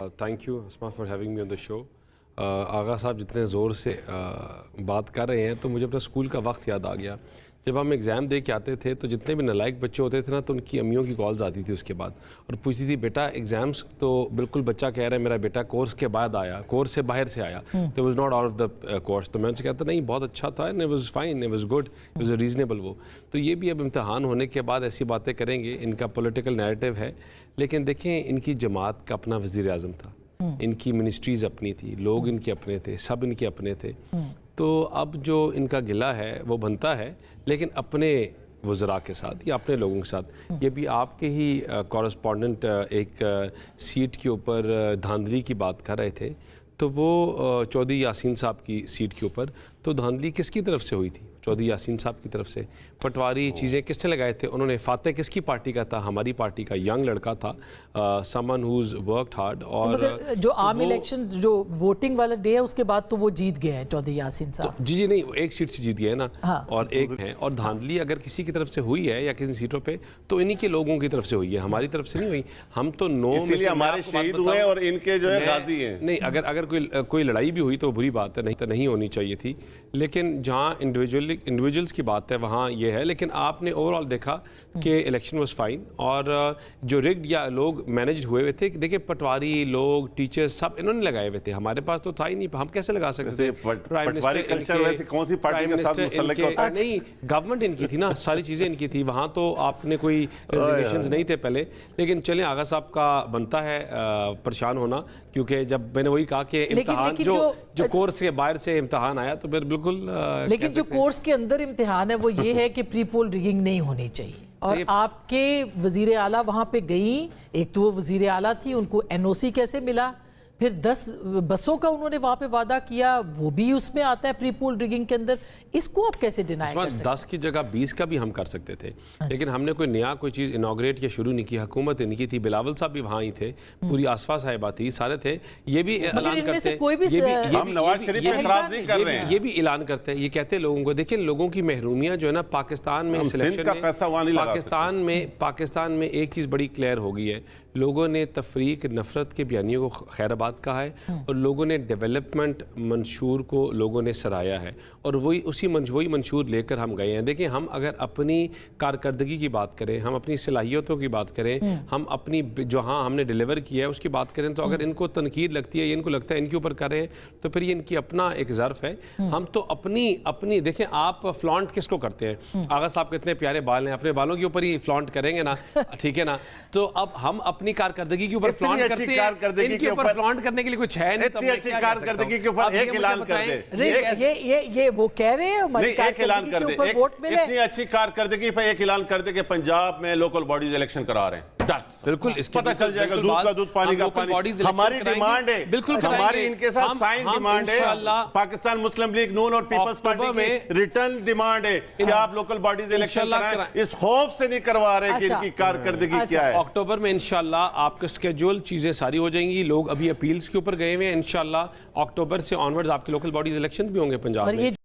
Thank you Asma for having me on the show. Agha sahab जितने ज़ोर से बात कर रहे हैं तो मुझे अपना स्कूल का वक्त याद आ गया। जब हम एग्ज़ाम दे के आते थे तो जितने भी नालायक बच्चे होते थे ना तो उनकी अम्मियों की कॉल्स आती थी उसके बाद और पूछती थी बेटा एग्ज़ाम्स तो बिल्कुल बच्चा कह रहा है मेरा बेटा कोर्स के बाद आया, कोर्स से बाहर से आया, तो was not out of the course. तो मैं उनसे कहता नहीं बहुत अच्छा था, it was fine, it was good, it was reasonable. वो तो ये भी अब इम्तहान होने के बाद ऐसी बातें करेंगे, इनका पॉलिटिकल नैरेटिव है। लेकिन देखें इनकी जमात का अपना वज़ीर आज़म था, इनकी मिनिस्ट्रीज़ अपनी थी, लोग इनके अपने थे, सब इनके अपने थे। तो अब जो इनका गिला है वो बनता है लेकिन अपने वज़रा के साथ या अपने लोगों के साथ। ये भी आपके ही कॉरेस्पॉन्डेंट एक सीट के ऊपर धांधली की बात कर रहे थे, तो वो चौधरी यासीन साहब की सीट के ऊपर तो धांधली किसकी तरफ से हुई थी? चौधरी यासीन साहब की तरफ से। पटवारी चीज़ें किसने लगाए थे? उन्होंने। फातह किसकी पार्टी का था? हमारी पार्टी का यंग लड़का था, समवन हुज वर्कड हार्ड। और जो आम इलेक्शन जो वोटिंग वाला डे है उसके बाद तो वो जीत गए हैं चौधरी यासीन साहब। तो जी नहीं, एक सीट से जीत गए ना। हाँ। और एक है, और धांधली अगर किसी की तरफ से हुई है या किसी सीटों पे तो इन्हीं के लोगों की तरफ से हुई है, हमारी तरफ से नहीं हुई। हम तो इसीलिए हमारे शहीद हुए और इनके जो है गाजी हैं। नहीं, अगर कोई लड़ाई भी हुई तो बुरी बात है, नहीं तो नहीं होनी चाहिए थी। लेकिन जहाँ इंडिविजुअल्स की बात है वहाँ ये है। लेकिन आपने ओवरऑल देखा कि इलेक्शन वाज फाइन और जो रिग्ड या लोग मैनेज हुए हुए थे, देखिए पटवारी लोग, टीचर्स सब इन्होंने लगाए हुए थे। हमारे पास तो था ही नहीं, हम कैसे लगा सकते थे? पटवारी कल्चर वैसे कौन सी पार्टी के साथ मुसल्लक होता है? नहीं, गवर्नमेंट इनकी थी ना, सारी चीज़ें इनकी थी। वहाँ तो आपने कोई रेजिग्नेशंस नहीं थे पहले। लेकिन चलें, आगा साहब का बनता है परेशान होना, क्योंकि जब मैंने वही कहा कि इम्तिहान जो कोर्स के बाहर से इम्तिहान आया तो फिर बिल्कुल। लेकिन जो कोर्स के अंदर इम्तिहान है वो ये है कि प्री पोल रिगिंग नहीं होनी चाहिए। और आपके वजीर आला वहाँ पे गई, एक तो वो वजीर आला थी, उनको एनओसी कैसे मिला? फिर 10 बसों का उन्होंने वहाँ पे वादा किया, वो भी उसमें आता है प्री पोल रिगिंग के अंदर। इसको आप कैसे डिनाई कर सकते? 10 की जगह 20 का भी हम कर सकते थे, लेकिन हमने कोई नया कोई चीज़ इनॉग्रेट या शुरू नहीं की। हुकूमत इनकी थी, बिलावल साहब भी वहाँ ही थे, पूरी आसफा साहिबा थी, सारे थे। ये भी ऐलान करते ये भी ऐलान करते हैं, ये कहते हैं लोगों को, देखिए लोगों की महरूमियाँ जो है ना पाकिस्तान में पाकिस्तान में एक चीज़ बड़ी क्लियर हो गई है। लोगों ने तफरीक नफरत के बयानियों को खैराबाद कहा है और लोगों ने डेवलपमेंट मंशूर को लोगों ने सराहा है और वही मंशूर लेकर हम गए हैं। देखिए, हम अगर अपनी कारकर्दगी की बात करें, हम अपनी सलाहियतों की बात करें, हम अपनी जहाँ हमने डिलीवर किया है उसकी बात करें, तो अगर इनको तनकीद लगती है, इनको लगता है इनके ऊपर कर रहे हैं, तो फिर ये इनकी अपना एक ज़र्फ है। हम तो अपनी देखें, आप फ्लॉन्ट किसको करते हैं? आगा साहब कितने प्यारे बाल हैं, अपने बालों के ऊपर ही फ्लॉन्ट करेंगे ना, ठीक है ना? तो अब हम अपनी कारकर्दगी के ऊपर फ्लॉन्ट करते हैं, इनके ऊपर फ्लॉन्ट करने के लिए कुछ है नहीं। इतनी अच्छी कारकर्दगी के ऊपर एक ऐलान कर दे। ये वो कह रहे हैं हमारी एक ऐलान कर दे, वोट मिले। इतनी अच्छी कारकर्दगी पे एक ऐलान कर दे कि पंजाब में लोकल बॉडीज इलेक्शन करा रहे हैं। बिल्कुल, पता चल जाएगा, दूध का दूध, पानी का पानी। हमारी डिमांड है, बिल्कुल हमारी इनके साथ साइन डिमांड है। पाकिस्तान मुस्लिम लीग नून और पीपल्स पार्टी में रिटर्न डिमांड है कि आप लोकल बॉडीज इलेक्शन कराएं। इस खौफ से नहीं करवा रहे कि इनकी कारकर्दगी क्या है। अक्टूबर में इंशाल्लाह आपके स्केड्यूल चीजें सारी हो जाएंगी। लोग अभी अपील्स के ऊपर गए हुए हैं। इंशाल्लाह अक्टूबर से ऑनवर्ड्स आपके लोकल बॉडीज इलेक्शन भी होंगे पंजाब में।